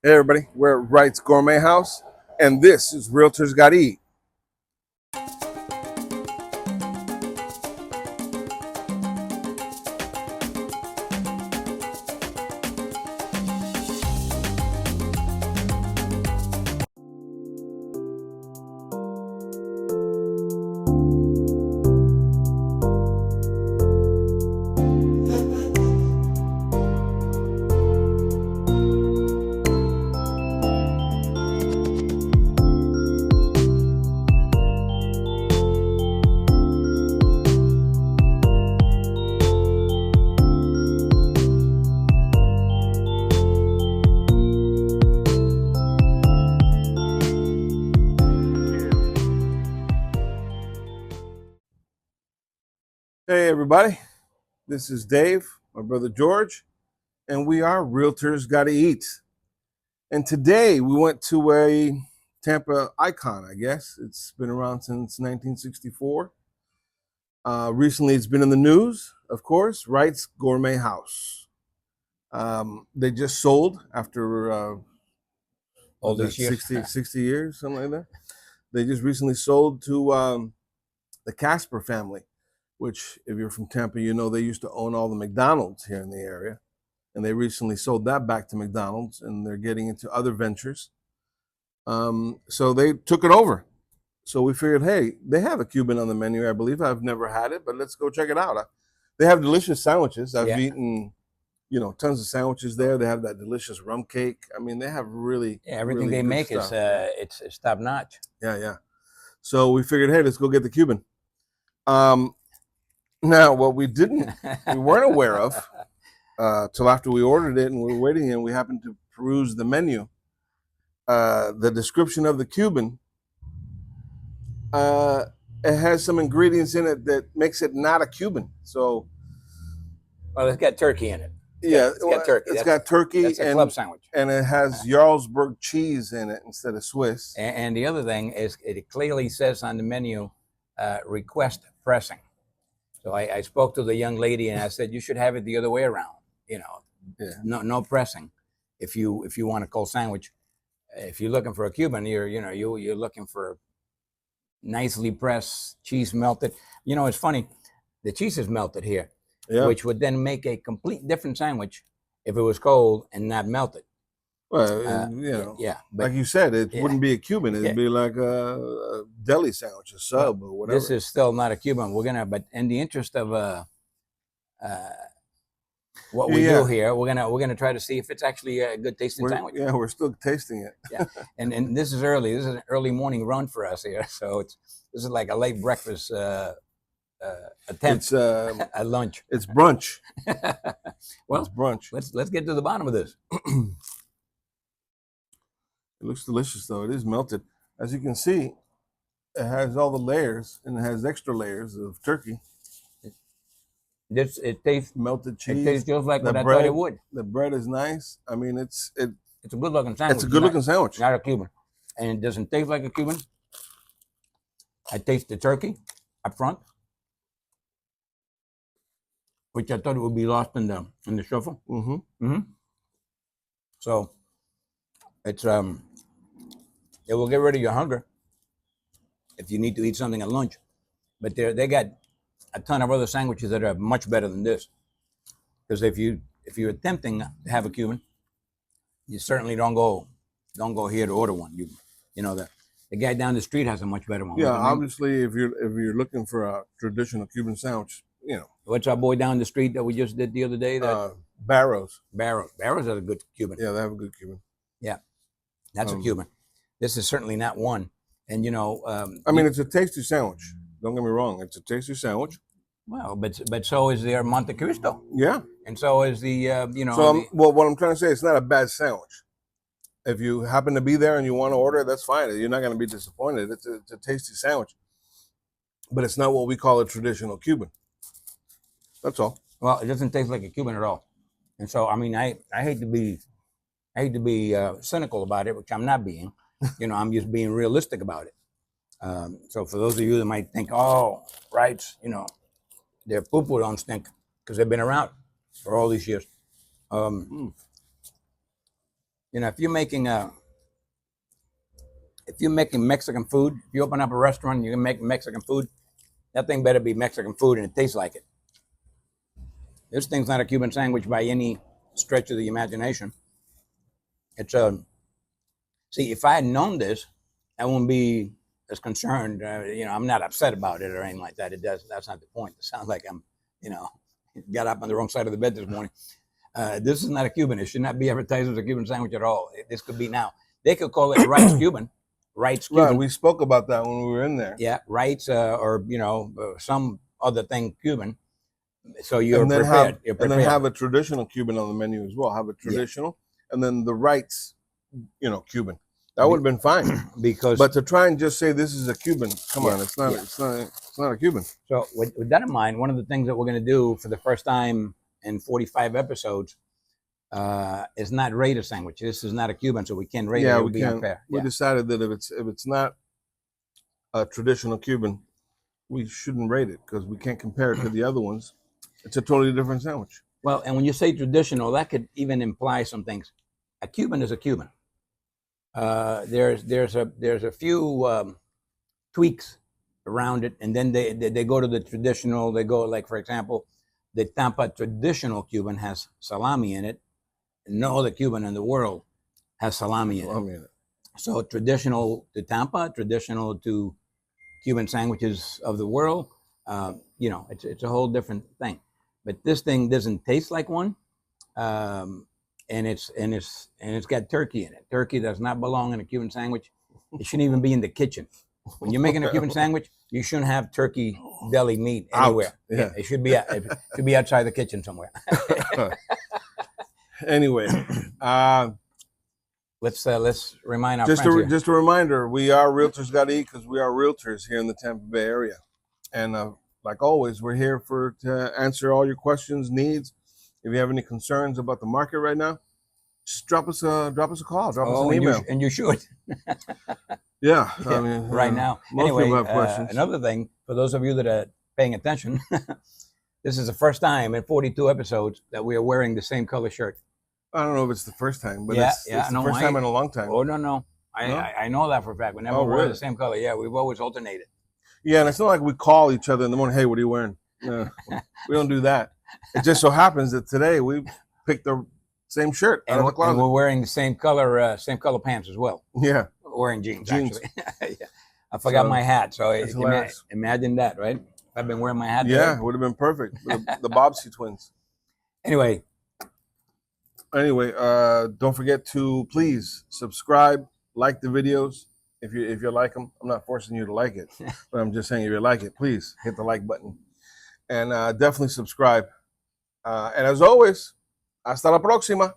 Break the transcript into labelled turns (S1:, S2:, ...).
S1: Hey everybody, we're at Wright's Gourmet House, and this is Realtors Gotta Eat. Hey everybody, this is Dave, my brother George, and we are Realtors Gotta Eat. And today we went to a Tampa icon, I guess. It's been around since 1964. Recently it's been in the news, of course, Wright's Gourmet House. They just sold after
S2: all these years.
S1: 60 years, something like that. They just recently sold to the Casper family, which if you're from Tampa, you know they used to own all the McDonald's here in the area. And they recently sold that back to McDonald's, and they're getting into other ventures. So they took it over. So we figured, hey, they have a Cuban on the menu, I believe. I've never had it, but let's go check it out. They have delicious sandwiches. I've eaten, tons of sandwiches there. They have that delicious rum cake. I mean, they have really
S2: everything
S1: really
S2: they make
S1: stuff.
S2: it's top notch.
S1: Yeah. So we figured, hey, let's go get the Cuban. Now, what we weren't aware of till after we ordered it and we were waiting, and we happened to peruse the menu. The description of the Cuban, it has some ingredients in it that makes it not a Cuban. So,
S2: well, it's got turkey in it.
S1: It's got turkey. It's got turkey.
S2: That's a club sandwich.
S1: And it has Jarlsberg cheese in it instead of Swiss.
S2: And the other thing is, it clearly says on the menu, request pressing. So I spoke to the young lady and I said, you should have it the other way around. No pressing. If you want a cold sandwich, if you're looking for a Cuban, you're looking for nicely pressed cheese melted. It's funny, the cheese is melted here, which would then make a complete different sandwich if it was cold and not melted.
S1: Well, but like you said, it wouldn't be a Cuban. It'd be like a deli sandwich, a sub or whatever.
S2: This is still not a Cuban. But in the interest of what we do here, we're gonna try to see if it's actually a good tasting sandwich.
S1: Yeah, we're still tasting it.
S2: and this is early. This is an early morning run for us here. So this is like a late breakfast attempt. It's a lunch.
S1: It's brunch.
S2: Well,
S1: it's brunch.
S2: Let's get to the bottom of this.
S1: It looks delicious, though. It is melted. As you can see, it has all the layers, and it has extra layers of turkey.
S2: It tastes
S1: melted cheese.
S2: It tastes just like what I thought it would.
S1: The bread is nice. I mean, it's a
S2: good looking sandwich.
S1: It's a good looking sandwich.
S2: Not a Cuban, and it doesn't taste like a Cuban. I taste the turkey up front, which I thought it would be lost in the shuffle. So it's it will get rid of your hunger if you need to eat something at lunch. But they got a ton of other sandwiches that are much better than this. Because if you're attempting to have a Cuban, you certainly don't go here to order one. The guy down the street has a much better one.
S1: Yeah, obviously, if you're looking for a traditional Cuban sandwich,
S2: What's our boy down the street that we just did the other day?
S1: Barrows.
S2: Barrows are a good Cuban.
S1: Yeah, they have a good Cuban.
S2: Yeah, that's a Cuban. This is certainly not one. And
S1: I mean, it's a tasty sandwich. Don't get me wrong; it's a tasty sandwich.
S2: Well, but so is their Monte Cristo.
S1: Yeah,
S2: and so is the
S1: well, what I'm trying to say, it's not a bad sandwich. If you happen to be there and you want to order it, that's fine. You're not going to be disappointed. It's a tasty sandwich, but it's not what we call a traditional Cuban. That's all.
S2: Well, it doesn't taste like a Cuban at all. And so, I mean, I hate to be cynical about it, which I'm not being. I'm just being realistic about it. So for those of you that might think, oh, Wrights, their poo-poo don't stink because they've been around for all these years. You know, if you're making Mexican food, if you open up a restaurant and you can make Mexican food, that thing better be Mexican food and it tastes like it. This thing's not a Cuban sandwich by any stretch of the imagination. It's a see. If I had known this, I wouldn't be as concerned. You know, I'm not upset about it or anything like that. That's not the point. It sounds like I'm, you know, got up on the wrong side of the bed this morning. This is not a Cuban. It should not be advertised as a Cuban sandwich at all. This could be now. They could call it Wright's Cuban. Wright's Cuban.
S1: Right, we spoke about that when we were in there.
S2: Yeah, Wright's or you know some other thing Cuban. So you're prepared. You're prepared.
S1: And then have a traditional Cuban on the menu as well. Have a traditional, and then the Wright's, you know, Cuban. That would have been fine. But to try and just say this is a Cuban, come on, it's not. Yeah. It's not a Cuban.
S2: So with that in mind, one of the things that we're going to do for the first time in 45 episodes is not rate a sandwich. This is not a Cuban, so we can't rate it. It would be unfair.
S1: We decided that if it's not a traditional Cuban, we shouldn't rate it because we can't compare it to the other ones. It's a totally different sandwich.
S2: Well, and when you say traditional, that could even imply some things. A Cuban is a Cuban. There's a few tweaks around it, and then they go to the traditional. They go, like, for example, the Tampa traditional Cuban has salami in it. No other Cuban in the world has salami in it. So traditional to Tampa, traditional to Cuban sandwiches of the world. You know, it's a whole different thing. But this thing doesn't taste like one, and it's got turkey in it. Turkey does not belong in a Cuban sandwich. It shouldn't even be in the kitchen. When you're making a Cuban sandwich, you shouldn't have turkey deli meat anywhere.
S1: Yeah.
S2: It should be outside the kitchen somewhere.
S1: Anyway,
S2: let's remind our friends
S1: just a reminder: we are Realtors Gotta Eat because we are realtors here in the Tampa Bay area, and like always, we're here to answer all your questions, needs. If you have any concerns about the market right now, just drop us a call, drop us an email,
S2: and you should.
S1: Yeah,
S2: I mean, right now.
S1: Most
S2: anyway,
S1: people have questions.
S2: Another thing, for those of you that are paying attention, this is the first time in 42 episodes that we are wearing the same color shirt.
S1: I don't know if it's the first time, but it's the first time in a long time.
S2: Oh, no. I know that for a fact. We never wore the same color. Yeah, we've always alternated.
S1: Yeah, and it's not like we call each other in the morning, hey, what are you wearing? No, we don't do that. It just so happens that today we picked the same shirt out of the closet.
S2: And we're wearing the same color pants as well.
S1: Yeah.
S2: We're wearing jeans. Actually. Yeah. I forgot my hat, so imagine that, right? If I've been wearing my hat.
S1: Yeah, it would have been perfect. The Bobbsey twins.
S2: Anyway,
S1: don't forget to please subscribe, like the videos. If you like them, I'm not forcing you to like it, but I'm just saying if you like it, please hit the like button. And definitely subscribe. And as always, hasta la próxima.